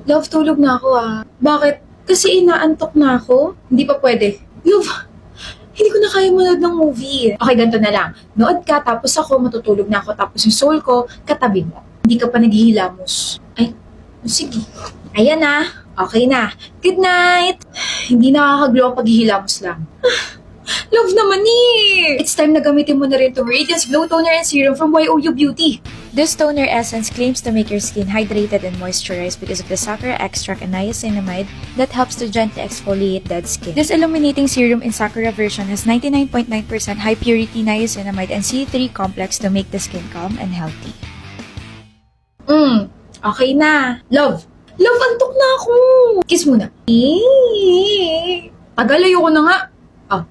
Love, tulog na ako ah. Bakit? Kasi inaantok na ako? Hindi pa pwede. Love, hindi ko na kaya manood ng movie. Okay, ganito na lang. Nood ka, tapos ako, matutulog na ako, tapos yung soul ko, katabi mo. Hindi ka pa naghihilamos. Ay, sige. Ayan na. Okay na. Good night. Hindi nakakaglow ang paghihilamos lang. Love naman eh! It's time na gamitin mo na rin itong Radiance Glow Toner and Serum from YOU Beauty. This toner essence claims to make your skin hydrated and moisturized because of the sakura extract and niacinamide that helps to gently exfoliate dead skin. This illuminating serum in sakura version has 99.9% high purity niacinamide and C3 complex to make the skin calm and healthy. Okay na. Love! Love, antok na ako! Kiss muna. Tagal, ayoko na nga. Ah,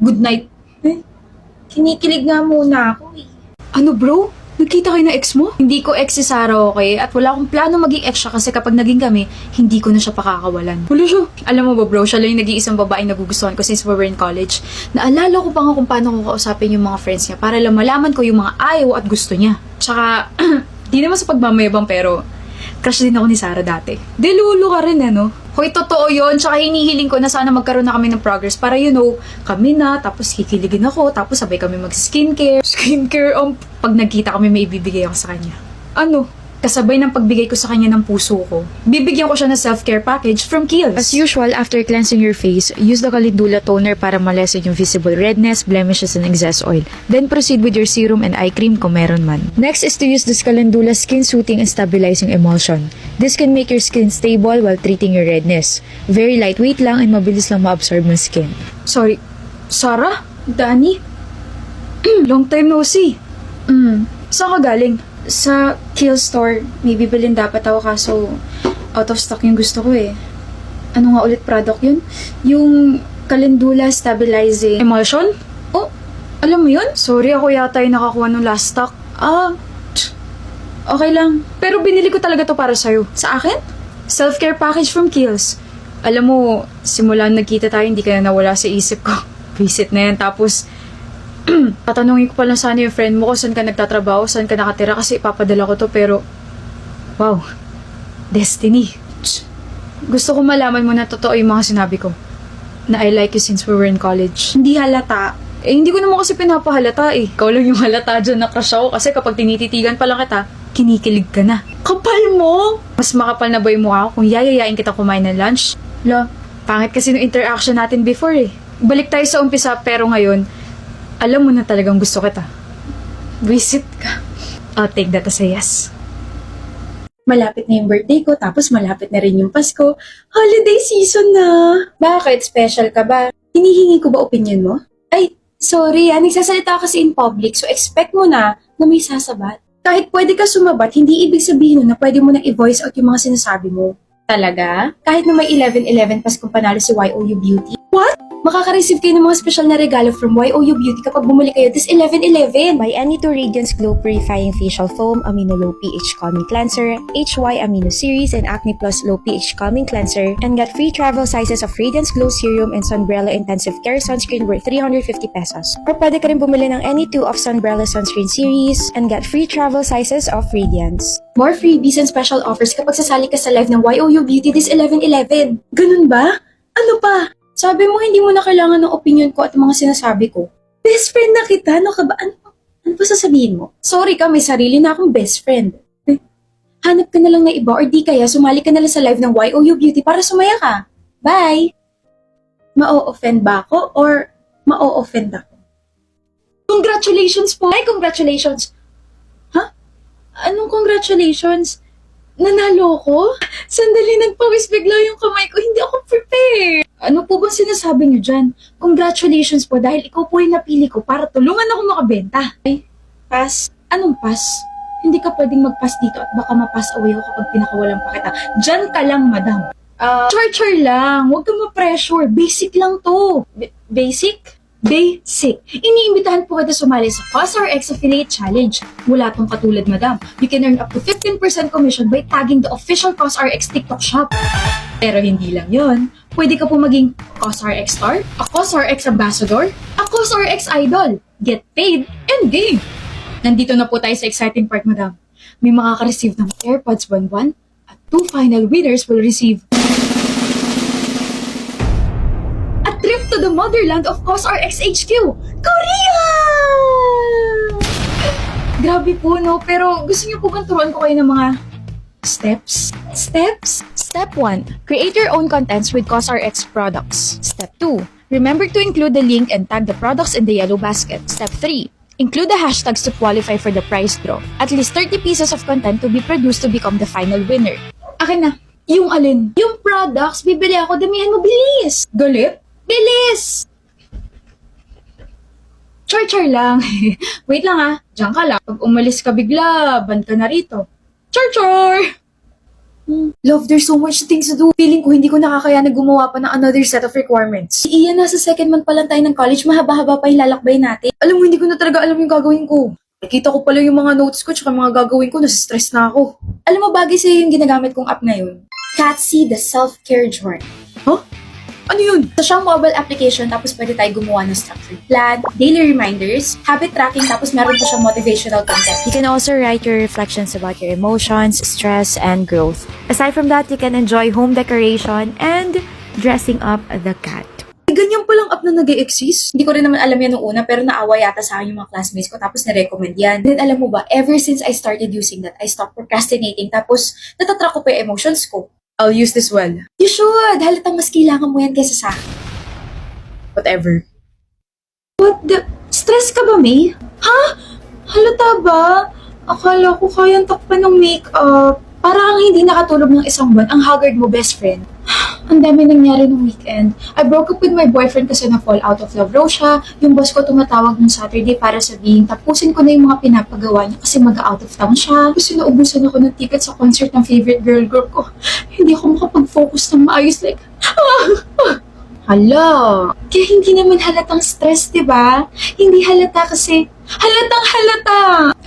good night. Kinikilig nga muna ako eh. Ano bro? Nagkita kayo ng ex mo? Hindi ko ex si Sarah, okay? At wala akong plano maging ex siya kasi kapag naging kami, hindi ko na siya pakakawalan. Wala siya. Alam mo ba bro, siya lang yung nag-iisang babaeng nagugustuhan ko since we were in college. Naalala ko pa nga kung paano ko kausapin yung mga friends niya para lang malaman ko yung mga ayaw at gusto niya. Tsaka, di naman sa pagmamayabang pero crush din ako ni Sarah dati. Delulo ka rin no? Hoy, totoo yun. Tsaka hinihiling ko na sana magkaroon na kami ng progress para kami na, tapos kikiligin ako, tapos sabay kami mag-skincare. Skincare, pag nagkita kami may ibibigay ako sa kanya. Kasabay ng pagbigay ko sa kanya ng puso ko. Bibigyan ko siya ng self-care package from Kiehl's. As usual, after cleansing your face, use the Calendula toner para ma-lessen yung visible redness, blemishes, and excess oil. Then proceed with your serum and eye cream kung meron man. Next is to use this Calendula skin soothing and stabilizing emulsion. This can make your skin stable while treating your redness. Very lightweight lang and mabilis lang ma-absorb ng skin. Sorry. Sarah? Danny? Long time no see. Saan ka galing? Sa Kiehl's store. May bibilin dapat ako kaso out of stock yung gusto ko eh. Ano nga ulit product yun? Yung Calendula Stabilizing Emulsion? Oh, alam mo yun? Sorry, ako yata yung nakakuha ng last stock. Okay lang. Pero binili ko talaga to para sa'yo. Sa akin? Self-care package from Kiehl's. Alam mo, simula nagkita tayo, hindi ka na nawala sa isip ko. Visit na yan. Tapos, tatanungin ko pa lang sana yung friend mo kung saan ka nagtatrabaho, saan ka nakatira kasi ipapadala ko to pero wow, destiny. Gusto ko malaman mo na totoo yung mga sinabi ko na I like you since we were in college. Hindi halata. Hindi ko naman kasi pinapahalata eh. Ikaw lang yung halata dyan na crush ako kasi kapag tinititigan pa lang kita, kinikilig ka na. Kapal mo! Mas makapal na ba yung mukha ko kung yayayain kita kumain ng lunch? Pangit kasi nung interaction natin before eh. Balik tayo sa umpisa pero ngayon, alam mo na talagang gusto kita. Visit ka. I'll take that as a yes. Malapit na yung birthday ko, tapos malapit na rin yung Pasko. Holiday season na. Bakit? Special ka ba? Hinihingi ko ba opinion mo? Ay, sorry nagsasalita kasi in public, so expect mo na may sasabat. Kahit pwede ka sumabat, hindi ibig sabihin na pwede mo na i-voice out yung mga sinasabi mo. Talaga? Kahit na may 11-11 Paskong panalo si YOU Beauty? What? Makaka-receive kayo ng mga special na regalo from YOU Beauty kapag bumuli kayo this 11-11. Buy any 2 Radiance Glow Purifying Facial Foam, Amino Low pH Calming Cleanser, HY Amino Series, and Acne Plus Low pH Calming Cleanser, and get free travel sizes of Radiance Glow Serum and Sunbrella Intensive Care Sunscreen worth 350 pesos. Or pwede ka rin bumili ng any 2 of Sunbrella Sunscreen Series and get free travel sizes of Radiance. More freebies and special offers kapag sasali ka sa live ng YOU Beauty this 11-11. Ganun ba? Ano pa? Sabi mo hindi mo na kailangan ng opinion ko at mga sinasabi ko. Best friend na kita, ano ka ba? Ano pa sasabihin mo? Sorry ka, may sarili na akong best friend. Hanap ka na lang na iba or di kaya sumali ka na lang sa live ng YOU Beauty para sumaya ka. Bye! Ma-o-offend ba ako or ma-o-offend ako? Congratulations po! Ay, congratulations! Ha? Anong congratulations? Nanalo ko? Sandali, nagpawis bigla yung kamay ko. Hindi ako prepared. Ano po bang sinasabi niyo dyan? Congratulations po dahil ikaw po yung napili ko para tulungan ako makabenta. Ay, pass? Anong pass? Hindi ka pwedeng mag-pass dito at baka ma-pass away ako kapag pinakawalan pa kita. Diyan ka lang, madam. Char lang. Huwag kang ma-pressure. Basic lang to. Basic? Basic. Iniimbitahan po kita sumali sa CosRX Affiliate Challenge. Wala tong katulad, madam. You can earn up to 15% commission by tagging the official CosRX TikTok shop. Pero hindi lang yon. Pwede ka po maging CosRX Star, a CosRX Ambassador, a CosRX Idol. Get paid and game. Nandito na po tayo sa exciting part, madam. May makaka-receive ng AirPods buwan-buwan at 2 final winners will receive a trip to the motherland of COSRX HQ, Korea! Grabe po, no? Pero gusto niyo po bang turuan ko kayo ng mga steps? Steps? Step 1. Create your own contents with COSRX products. Step 2. Remember to include the link and tag the products in the yellow basket. Step 3. Include the hashtags to qualify for the prize draw. At least 30 pieces of content to be produced to become the final winner. Akin na. Yung alin? Yung products, bibili ako, damihan mo, bilis! Galit? Bilis! Char-char lang. Wait lang ah, diyan ka lang. Pag umalis ka bigla, ban ka na rito. Char-char! Love, there's so much things to do. Feeling ko hindi ko nakakayanan gumawa pa ng another set of requirements. Si Ian, nasa second month pa lang tayo ng college, mahaba-haba pa yung lalakbay natin. Alam mo, hindi ko na talaga alam yung gagawin ko. Nakita ko pala yung mga notes ko tsaka mga gagawin ko, nasa-stress na ako. Alam mo, bagay sa'yo yung ginagamit kong app ngayon. Catsy, the self-care journal. Huh? Ano yun? Ito siyang mobile application tapos pwede tayo gumawa ng structured plan, daily reminders, habit tracking, tapos meron pa siyang motivational content. You can also write your reflections about your emotions, stress, and growth. Aside from that, you can enjoy home decoration and dressing up the cat. Ganyan palang app na nag-e-exist. Hindi ko rin naman alam yan noong una, pero naawa yata sa akin yung mga classmates ko, tapos na-recommend yan. Then alam mo ba, ever since I started using that, I stopped procrastinating, tapos natatrack ko pa yung emotions ko. I'll use this well. You should! Halatang mas kailangan mo yan kaysa sa akin. Whatever. What the? Stress ka ba, May? Ha? Halata ba? Akala ko kayang takpan ng makeup. Parang hindi nakatulog ng isang buwan. Ang haggard mo, best friend. Ang dami nangyari nung weekend. I broke up with my boyfriend kasi na-fall out of love raw siya. Yung boss ko tumatawag nung Saturday para sabihin tapusin ko na yung mga pinapagawa niya kasi mag-out of town siya. Kasi naubusan ako ng ticket sa concert ng favorite girl group ko. Hindi ako makapag-focus ng maayos like... Hala. Kaya hindi naman halatang stress, diba? Hindi halata kasi halatang halata.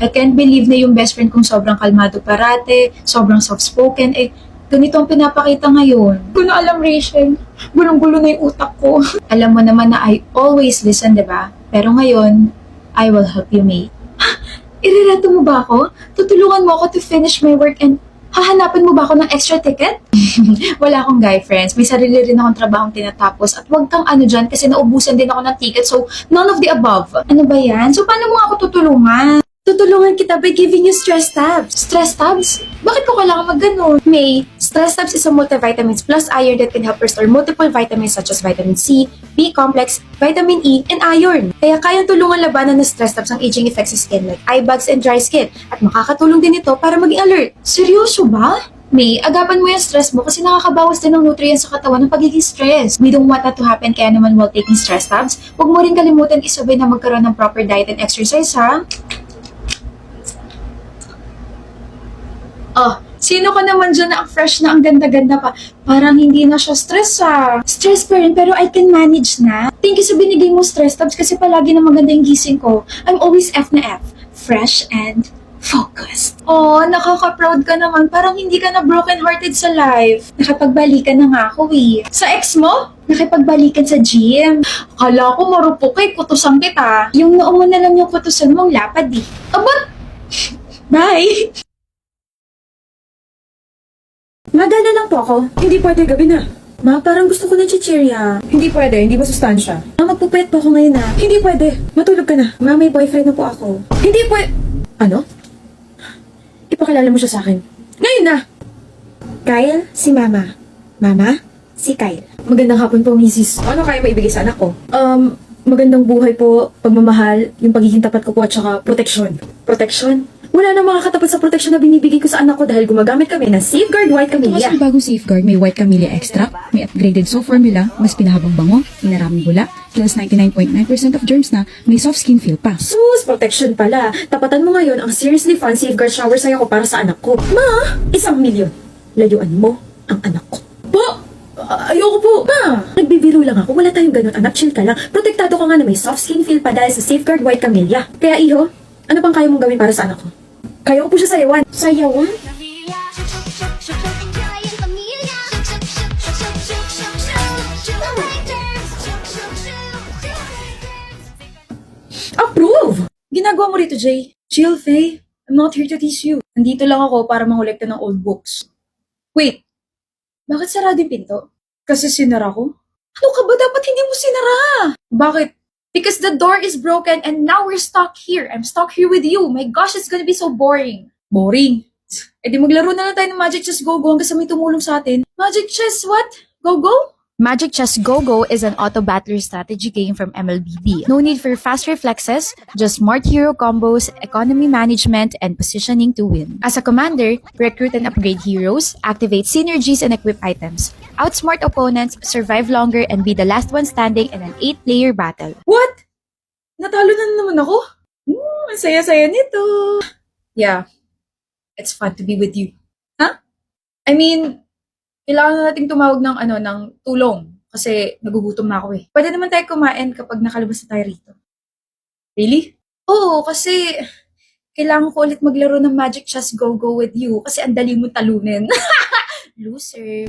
I can't believe na yung best friend kong sobrang kalmado parate, sobrang soft-spoken, ganito ang pinapakita ngayon. Hindi ko na alam, Rachel. Gulong-gulo na yung utak ko. Alam mo naman na I always listen, diba? Pero ngayon, I will help you, mate. Irerato mo ba ako? Tutulungan mo ako to finish my work and hahanapan mo ba ako ng extra ticket? Wala akong guy friends. May sarili rin akong trabahong tinatapos. At wag kang ano dyan kasi naubusan din ako ng ticket. So, none of the above. Ano ba yan? So, paano mo ako tutulungan? Tutulungan kita by giving you stress tabs. Stress tabs? Bakit ko kailangan mag-ganon? May, stress tabs is a multivitamins plus iron that can help restore multiple vitamins such as vitamin C, B-complex, vitamin E, and iron. Kaya kayang tulungan labanan ng stress tabs ang aging effects sa skin like eye bags and dry skin. At makakatulong din ito para maging alert. Seryoso ba? May, agapan mo yung stress mo kasi nakakabawas din ng nutrients sa katawan ng pagiging stress. We don't want that to happen kaya naman while taking stress tabs, huwag mo rin kalimutan isabay na magkaroon ng proper diet and exercise, ha? Oh, sino ka naman dyan na ang fresh na ang ganda-ganda pa? Parang hindi na siya stress Stress pa rin pero I can manage na. Thank you sa binigay mo stress tabs kasi palagi na maganda yung gising ko. I'm always F na F. Fresh and focused. Oh, nakaka-proud ka naman. Parang hindi ka na broken-hearted sa life. Nakapagbalikan na nga ako eh. Sa ex mo? Nakipagbalikan sa gym. Akala ko marupok eh, kutusan kita. Yung noo mo na lang yung kutusan mong lapad eh. Abot! Bye! Magana lang po ako. Hindi pwede, gabi na. Ma, parang gusto ko ng chichirya. Hindi pwede, hindi ba sustansya? Ma, magpupuyat po ako ngayon na. Hindi pwede, matulog ka na. Ma, may boyfriend na po ako. Hindi pwede... Ano? Ipakilala mo siya sa akin. Ngayon na! Kyle, si Mama. Mama, si Kyle. Magandang hapon po, Mrs. Ano kaya maibigay sa anak ko? Magandang buhay po, pagmamahal, yung pagiging tapat ko po at saka proteksyon. Protection? Wala na makakatapat sa proteksyon na binibigay ko sa anak ko dahil gumagamit kami ng Safeguard White Ito kasi Camellia. ang bagong Safeguard, may white camellia extract, may upgraded soap formula, mas pinahabang bango, inaraming bula, kills 99.9% of germs na, may soft skin feel pa. Sus, protection pala. Tapatan mo ngayon ang seriously fun Safeguard shower sa'yo ko para sa anak ko. Ma, 1,000,000. Layuan mo ang anak ko. Po! Ayoko po. Ma, nagbibiro lang ako. Wala tayong ganun, anak. Chill ka lang. Protektado ka nga na may soft skin feel pa dahil sa Safeguard White Camellia. Kaya iho, ano pang kaya mong gawin para sa anak ko? Kaya ko po siya sayawan. Sayawan? Approve! Ginagawa mo rito, Jay. Chill, Faye. I'm not here to tease you. Nandito lang ako para mangolekta ng old books. Wait, bakit sarado yung pinto? Kasi sinara ko? Ano ka ba? Dapat hindi mo sinara. Bakit? Because the door is broken and now we're stuck here. I'm stuck here with you. My gosh, it's gonna be so boring. Boring? Eh di maglaro na lang tayo ng Magic Chess Go-Go hanggang sa may tumulong sa atin. Magic Chess what? Go-Go? Magic Chess Go-Go is an auto-battler strategy game from MLBB. No need for fast reflexes, just smart hero combos, economy management, and positioning to win. As a commander, recruit and upgrade heroes, activate synergies and equip items, outsmart opponents, survive longer, and be the last one standing in an 8-player battle. What? Natalo na naman ako? Ang saya-saya nito. Yeah, it's fun to be with you. Huh? I mean, kailangan na nating tumawag ng tulong kasi nagugutom na ako eh. Pwede naman tayo kumain kapag nakalabas na tayo rito. Really? Oo, kasi kailangan ko ulit maglaro ng Magic Chess Go-Go with you kasi ang dali mo talunin. Loser.